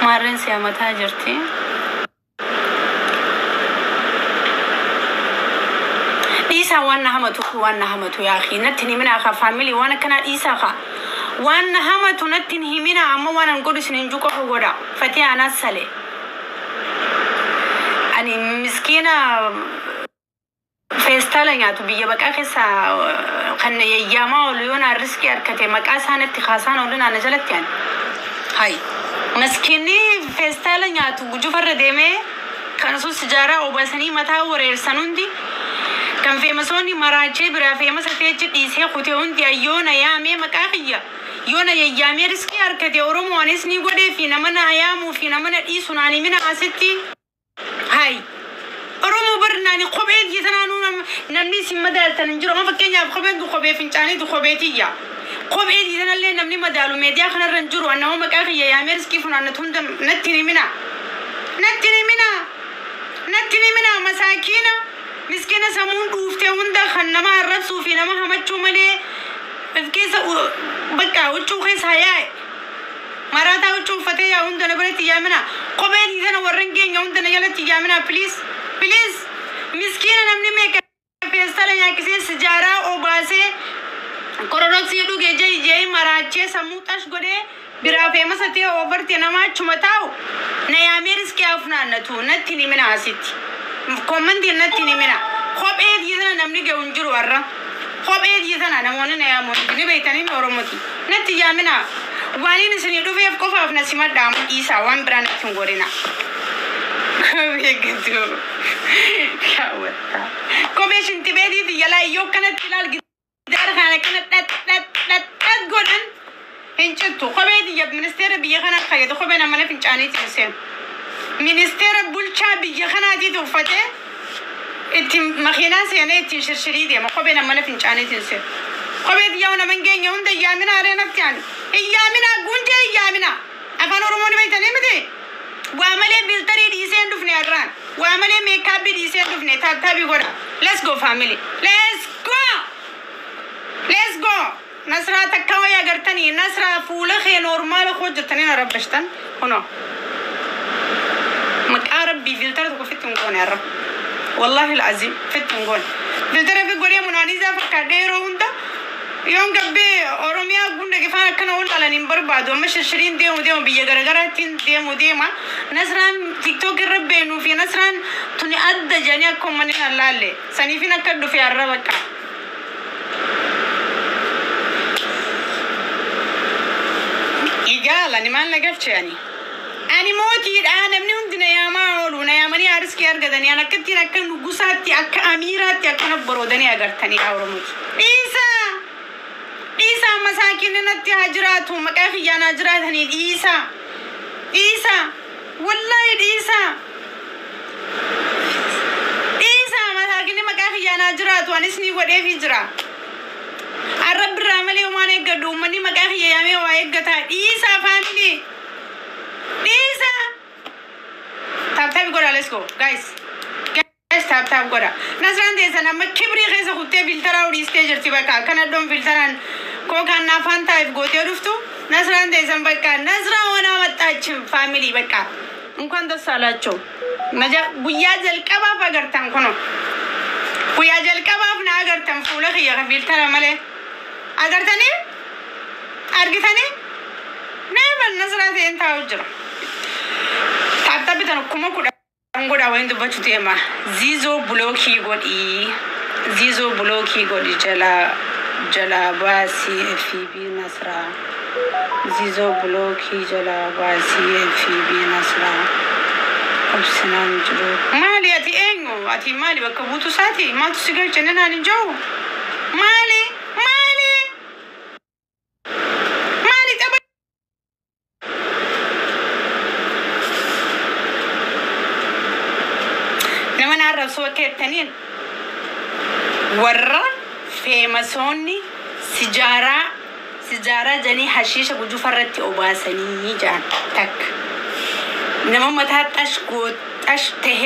مارن سيامتها جرتي إيسا وانا همتو يا أخي نتني من أخا فاميلي وانا كان إيسا خا وانا همتو نتني منا أما وانا نقول سننجوك أخوغودا فتي أنا سالي أني مسكينة فيستالن ياتو بيجا بقى خسا خن يجاما وليونا رزقي أركتي مقاسان اتخاصان ولنا نزلت يعني هاي مسكيني فيستالن ياتو وجفر ديمي كانسو سجارة وبسني متى وريرسانون دي كان في مسوني مراجع برا في مسافة جديسة خوتون دي أيونا يا مي مكاخية يونا يا مي رزقي أركتي أورم وانسني قدي في نمنا أيام وفي نمنا إيسوناني من عستي هاي أرومو برناني خبيت يتنانو نمني سمدال تنجرو ما فكيني بخبيت دو خبيت فينشاني دو خبيتية خبيت يتنالي نمني مدالو ميديا خنا رنجرو أنه مكاخية يا مي رزقي فنان تهندم نتني منا مساكينة مسكينة سمون دوفتي وندا خنما الرسو في نما همتشو ملي بكيسا بكا وچو خيس هاياي مراتا وچو فتيا وندا نبرتي يامنا قبيل يزنا ورنجين وندا نيالتي يامنا بليز مسكينة نمني ميكا فيستالا يا كسي سجارة او باسي كورونوكسي يدو جي مراچه سموتاش گوده برا فيمس هتي اوبرتي نما چمتاو نيامي رزقي افنا نتو نتني من عسيتي كومندي نتني منا خوب ايد يزنا نمني جونجر ورا خوب ايد يزنا نمون نيامون بني بيتاني نورمتي نتي يامنا واني نسني دو فيف كوفا افنا سيما دام إيسا وان برا نتن غورينا كوبي كتو كاوتا كوبي شنتي بيدي دي يلا يو كانت تلال جدار خانة كانت نت غورن هنچتو خوبي دي يب منستير بيخانا خيدو خوبي نمانا فنچاني تنسيم منستير بولشا بيخانا دي دوفته اتم مخيناس يعني اتم شرشري دي ما خوبي نمانا فنچاني تنسيم خوبي دي يونا من جين يون دي يامنا عرينا بتاني يامنا قنجة يامنا أفان ورموني بيتاني مدي وعملي بلتري ديسين دفني أدران وعملي ميكاب ديسين دفني تابي غورا let's go family let's go نصرة تكاو يا قرتني نصرة فولة خي نورمال خو جرتني نربشتن هنا مقارب بفلتر تكو فتن قون يا رب والله العظيم فتن قون فلتر في قولي منانيزة فكاديرو هندا يوم قبي أوروميا قند كفانا كنا أقول على نمبر بعد ومش شرين ديم بيجرجرة تين ديم نصران تيك توك الربينو في نصران توني أدى جانيا كوماني الله سني فينا كدو في الربكة يجعل نمان لقفش يعني أنا موتي أنا مني عندنا يا ما أقولون يا مني أرس كير قدني أنا كتير أكن نقصاتي أك أميراتي أكن برودني أقرتني أورموت إيسا مساكين نتي هجراتهم مكافي جانا هجرات هني إيسا والله إيسا مساكين مكافي جانا هجرات وانسني ودي في جرا الرب الراملي وماني قدو مني مكافي يامي وايقتا إيسا فاميلي إيسا تاب قرا let's go guys تاب قرا نصران ديسا نما كبري خيسا خوتي بلترا ودي ستيجر تبكا كان دوم بلتران كوكان نافان تايب غوتي رفتو نصران ديسا بكا نصران وانا متاچ فاميلي بكا እንኳን ደስ አላችሁ መጃ ጉያ ጀልቀባ ፈገርተን ኮኖ ጉያ ጀልቀባ ፍና አገርተን ፉለህ የኸቢልተና መለ አገርተኒ አርግተኒ ነበር ነስራት እንታውጅራ ታጣብተን ኩማ ኩዳ እንጎዳ ወይንዱ በቹቴማ ዚዞ ብሎኪ ጎዲ ጀላ ባሲ ፊቢ ነስራ ዚዞ ብሎኪ ጀላ ባሲ ፊቢ ነስራ أبسنان جلو مالي أتي إنغو أتي مالي بكبوتو ساتي ما تسيقل جننا نجو مالي تبا لما نعرف سوى كيتنين ورّا في مسوني سجارة جاني حشيشة بجو فرتي أباسني جان تك نما متهتش قوت أشته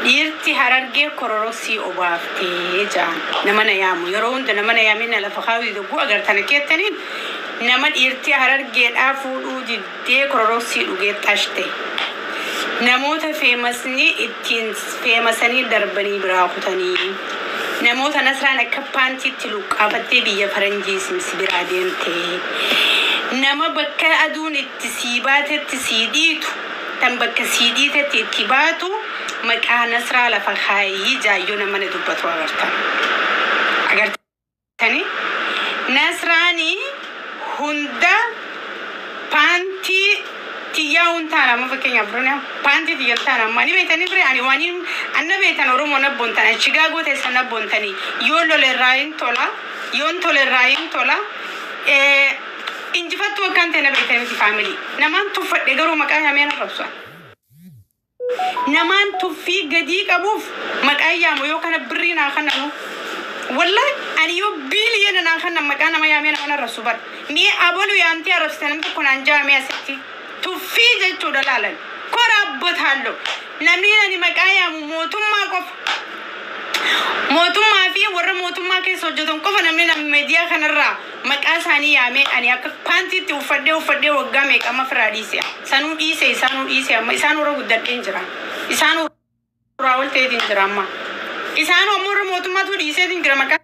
يرتي هررجي كورورسي أبافتي جان نما نيامو يرون ده نما نيامين على فخاوي دقوا أجر تنكيت تنين nama dhiirtii Harargeedhaa fuudhuu diddee kororoksii dhugee xashte. Namoota feemasanii darbanii biraa kutanii. Namoota Nasraan akka paantiitti luqqaafattee biyya faranjii simsi biraa deemtee. Nama bakka aduun itti sii baatetti sii dhiitu tan bakka sii dhiitetti itti baatu maqaa Nasraa lafa kaayii jaayyoo nama dubbatu agartanii. Nasraanii hunda paantii tiyyaa huntaana amma fakkeenyaaf biroo paantii tiyyaa huntaana maali beekanii firee ani waan anna beekan Oromoo nabboontan Chicago teessa nabboontanii yoon lolerraayin tola injifattu akkaan ta'e na beekanii miti faamilii namaan tuffadhe garuu maqaa yaameen arrabsa namaan tuffii gadii qabuuf maqaa yaamu yoo kana birrii naa kannanu wallahi ani yoo biiliyoona naa kannan maqaa nama yaameen arrabsu bar mee abalu yaamtee arrabsite namni tokko naan jaamee asitti tuffii jechuudha laalan koraabbotaalloo namni ani maqaa yaamu mootummaa qofa mootummaa fi warra mootummaa keessa hojjetan qofa namni miidiyaa kanarraa maqaa isaanii yaamee ani akka paantiitti uffadhee waggaa meeqama firaa dhiise isaanuu dhiise amma isaan warra guddadheen jira isaan warra walteetiin jira amma isaan ammoo warra mootummaatu dhiiseetiin jira maqaa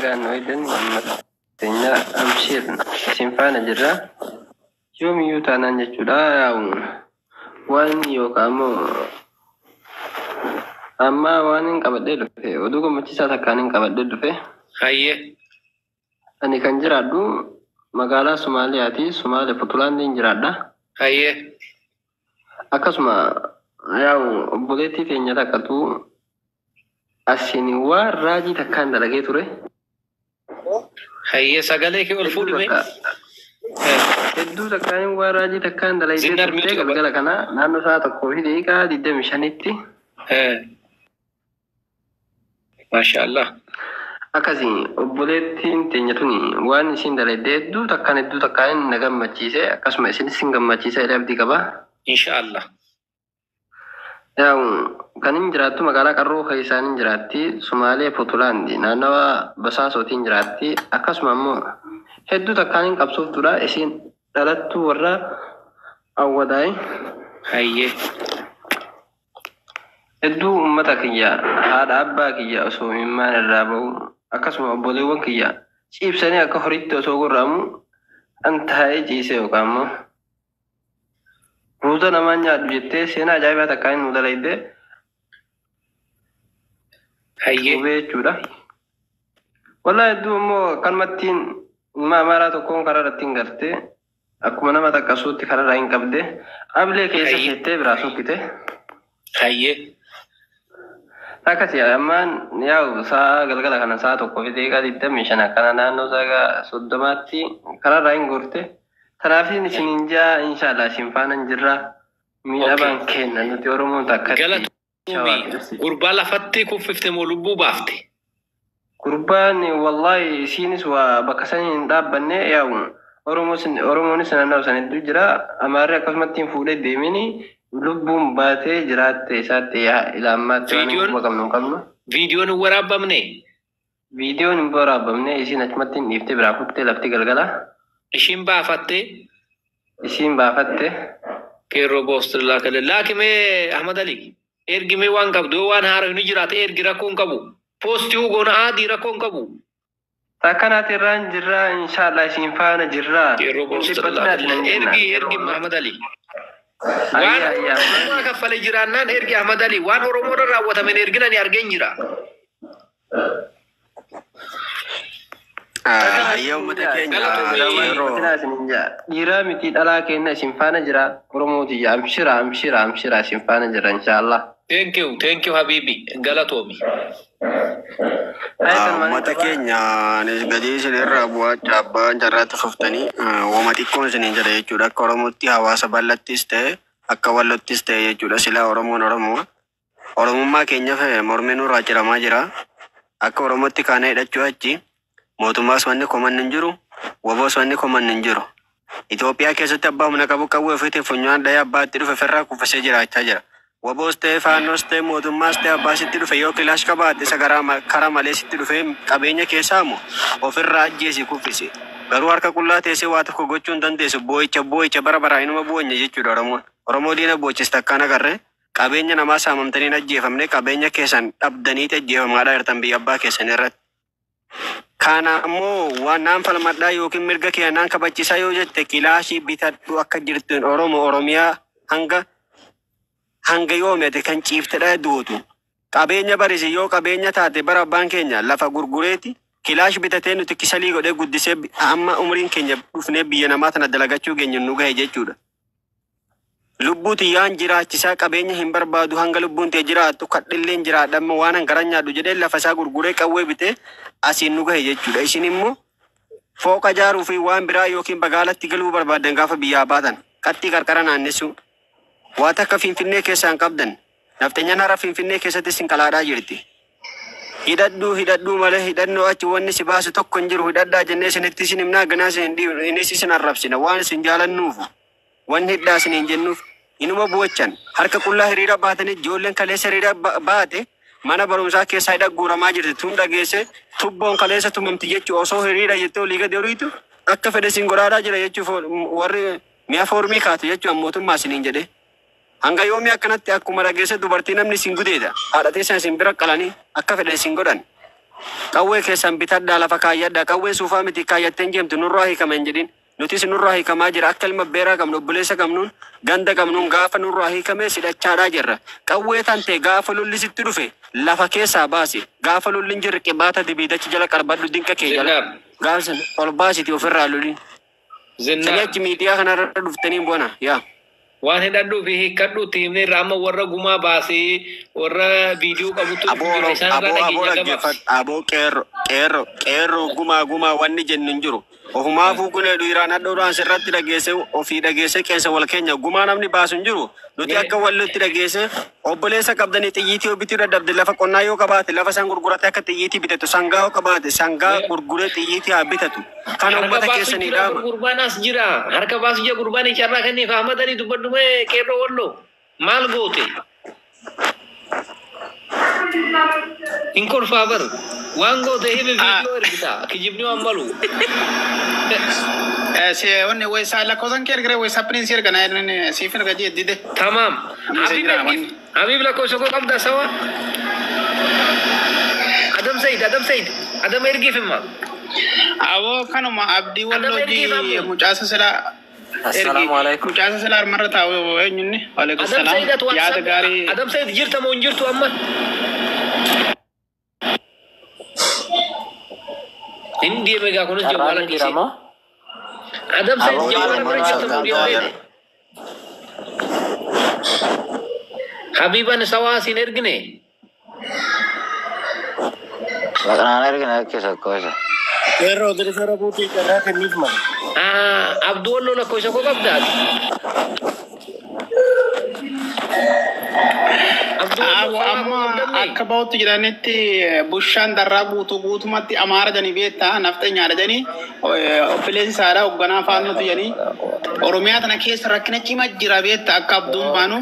Kan Widen Tenya Amshir Simfana Jira Yomi Yutanan Jechuda Wan Yokamo Amma Wanin Kabadel Udugo Machisa Takanin Kabadel Haye Ani Kanjiradu Magala Somaliati Somali Putulandin Jirada Haye Akasma Yau Buleti Tenyata Katu Asini wa raji takkan dalage ture Haye sagale ke ulfudu me Eddu takkan wa raji takkan dalage ture galgala kana naanno saa tokko fi deeqa 25tti Mashallah akasi obboleettiin teenyatuni waan isin dalage eddu takkan nagammachiise akkasuma isin gammachiise abdii qaba Inshallah Kan jiraattu magaalaa qarroo keessaan jiraatti Somaalee Puntlaandi naannawa Basaasotiin jiraatti akkasuma ammoo hedduu takkaan qabsuuf dura isin dhalattu warra Awwadaay Hayyee hedduu ummata kiyya haadha abbaa kiyya osoo himmaan irraa ba'u akkasuma obboleewwan kiyya ciibsanii akka horiitti osoo gurraamu an taa'ee ciise yookaan ammoo Ruuza namaan nyaadhu jettee seenaa ajaa'ibaa takkaan nu dalayde Hayyee jechuudha. Wallahi hedduu immoo kalmattiin ilma amaaraa tokkoon karaa irratti gartee akkuma nama takkasuutti karaa irraa hin qabde ablee keessa jettee biraa sokkite. Hayyee Akkasii ammaan yaa'u saa galgala kana saa tokkoo fi deeqaa 25 akkana naannoo saa 30tti karaa irraa hin gorte. Tanaafin isin jaa inshallah simfanan jirra miidhaban kenna nuti Oromoon takka gurbaa lafatti kuffifte moo lubbuu baafte gurbaan wallahi isinis waa bakka saniin dhaabbanne yaa'u Oromoonis naannoo sanatti jira amaarri akkasumatti fuudhee deemini lubbuun baatee jiraatte isaatti ilaammaatti waan qabnu viidiyoon waraabamne viidiyoon hin waraabamne isin achumatti dhiiftee biraa kuttee lafti galgala Ishin baafatte Kero Bostrilla kale laakime Ahmad Ali ergime waan qabdu waan haara ni jiraate ergi rakkoon qabu posti ugoona aadii rakkoon qabu Takkanaati irraan jirra inshallah isin faana jirra Kero Bostrilla ergi Ahmad Ali waan kaffale jiraannaan ergi Ahmad Ali waan Oromoo irraa raawwatame erginani argeen jira Jira miti dhalaa kenna isin faana jira Oromooti amshira isin faana jira inshallah. Thank you Habibi galatomi. Mata keenya gadi isin irraa bu'aa caabbaa jarraatti fuftanii wama xiqqoon isiniin jedha jechuudha akka Oromootti hawaasa bal'attis ta'e akka wallottis ta'e jechuudha silaa Oromummaa keenyaaf mormii nurraa ciramaa jira akka Oromootti kaana hidhachuu achi mootummaas wanni koman hin jiru waboos wanni koman hin jiru Itoophiyaa keessatti abbaa humna qabu ofii funyaan dhaya abbaatti dhufe ferraa kuffisee jiraachaa jira Waboostee faannoostee mootummaastee abbaasitti dhufe yoo kilaash qabaate isa karaa malee sitti dhufe qabeenya keessaa moo ofirraa ajjeesi kuffisi. Garuu harka qullaa teessee waa tokko gochuu hin dandeessu boo'icha bara baraa inuma boo'nya jechuudha Oromoon. Oromoo diina boochista akkaan agarree qabeenya namaa saamamtanii ajjeefamne qabeenya keessan dhabdaniiti ajjeefamaadhaa jirtan biyya abbaa keessan irratti. Kana ammoo waan naan falmadhaa yookiin mirga keenyaan kabachiisaa yoo jette kilaashii bitadhu akka jirtu Oromiyaa hanga yoomete kan ciiftedha duutu. Qabeenya barisi yoo qabeenya taate bara abbaan keenya lafa gurgureeti kilaash bitatee nuti kisalii godhee guddisee amma umriin keenya dhufnee biyya namaa tana dalagachuu keenya nu gahe jechuudha. Lubbuu tiyyaan jiraachisaa qabeenya hin barbaadu hanga lubbuun tee jiraattu kadhilleen jiraadhamma waan hangaran nyaadhu jedhee lafa isaa gurguree qawwee bitee asiin nu gahe jechuudha. Isin immoo fooqa ijaaruu fi waan biraa yookiin bagaalatti galuu barbaadan gaafa biyyaa baatan qaxxii qarqara naannessu. Waan akka Finfinnee keessaan qabdan nafxanyaan hara Finfinnee keessatti sin qalaadhaa jirti. Hidhadhuu malee hidhannoo achi wanni si baasu tokko hin jiru hidhadhaa jennee isinitti isin himnaa ganaa isin arrabsina waan isin jaalannuuf wanni hidhaa isin hin jennuuf inuma bu'achan harka qullaa hiriira baatanii ijoolleen kaleessa hiriira baate mana barumsaa keessaa hidha guuramaa jirti tun dhageesse tubboon kaleessa tumamti jechuu osoo hiriira jettee olii gadi horiitu akka fedhe sin godhaadhaa jira jechuuf warri mi'a foormii kaatu jechuun mootummaa isiniin jedhee. Hanga yoomii akkanatti akkuma dhageesse dubartii namni sin gudeedha. Haadha teessan sin bira qalanii akka fedhan sin godhan. Qawwee keessan bitadhaa lafa kaayyadhaa. Qawwee suufaa miti kaayyattee jeemtu nurraa hiikama hin jedhin. Nutis nurraa hiikamaa jira. Akka ilma beeraa qabnu obboleessa qabnuun ganda qabnuun gaafa nurraa hiikamee sidhachaadhaa jirra. Qawwee tantee gaafa lolli sitti dhufe lafa keessaa baasi. Gaafa lolli hin jirre qibaata dibiidachi jala qarbadhu dinqa kee jala. Gaafa ol baasiti ofirraa lolli. Sagachi miidiyaa kanarra dhuftanii bu'ana yaa. Waan hidhadhuu fi hiikkadhuutti himnee irraa warra gumaa baasee warra viidiyoo qabutu aboo qeerroo gumaa wanni jennu hin jiru. Ofumaafuu kunee dhiiraan hadhoodhaan sirratti dhageesse ofii dhageesse keessa wal keenya gumaa namni baasu hin jiru. Nuti akka wallutti dhageesse obboleessa qabdanii xiyyiitii obitii dadhabde lafa qonnaa yoo qabaate lafa isaan gurgurate akka xiyyiitii bitatu sangaa yoo qabaate sangaa gurguree xiyyiitii haa bitatu. Kan uummata keessanii dhaama. Gurbaan as jira harka baasu jira gurbaan icharraa kenneef Ahmadanii dubbadhumee qeerroo walloo maal goote? In kolfaa bar waan goote hime viidiyoo ergita kijibni waan malu. Wanni waysaa lakkoofsan kee ergire waysaa piriinsi ergana siif erga jeddide. Tamam. Habib lakkoofsa koo qabda sawa. Adam Said ergiif himma. Awoo kanuma abdii wallooji mucaasa silaa. Assalamualaikum. Mucaasa silaa armarra taa'u eenyunni. Waalaikum salaam. Yaada gaarii. Adam Said jirta moo hin jirtu amma? Hindi mega kunis jawalan kisi. Adam Said jawalan mereka temu Habiban sawa sinergne. Lakan ergine kisah kosa. Qeerroo dirifara buutii irraa kenniif mala. Abdul lo lakkoofsa koo qabdaa? amma akka ba'utti jedhanitti bushaan darraa guutumatti amaara janii beektaa nafxanyaadha janii obboleessi isaadhaa hoogganaa faannutu janii Oromiyaa tana keessa rakkina cimaa jira beektaa akka abduun baanu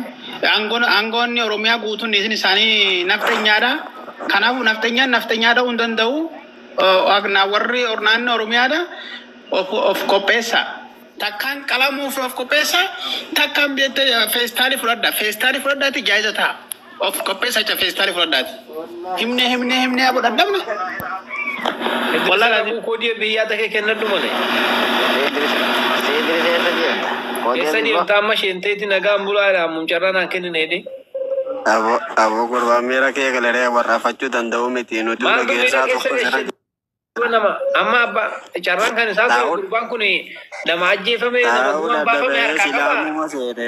aangoonni Oromiyaa guutuun isin isaanii nafxanyaadha. Kanaafuu nafxanyaadha hin danda'u warri naannoo Oromiyaadha of qopheessa. Takkaan qalamuuf of qopheessa takkaan beekte feestaalii fudhadhaati jaayiza ta'a. Of qopheessa jecha feestaalii fudhadhaati. Himnee abu dadhabne. Wallahi koodii biyyaa ta'e kennadhu malee. Keessa deemtaa amma sheenteetti nagaan bulaadha muncharraa naan kennineedhe. Aboo gurbaan miira kee galaree warraafachuu danda'u miti nuti dhageessaa tokko sana. Amma abba carraan kan isaa gurbaan kun nama ajjeefame nama gumaan baafame harkaa qaba.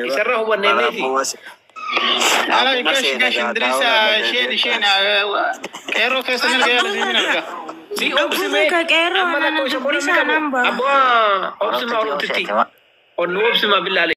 Isarraa hubannee meeti. Ala ikash Idrisa isheen qeerroo keessa mirga si obsime amma lakkoofsa kudha qabu. Abbaa obsima oromtitti. Onnu obsima billaale.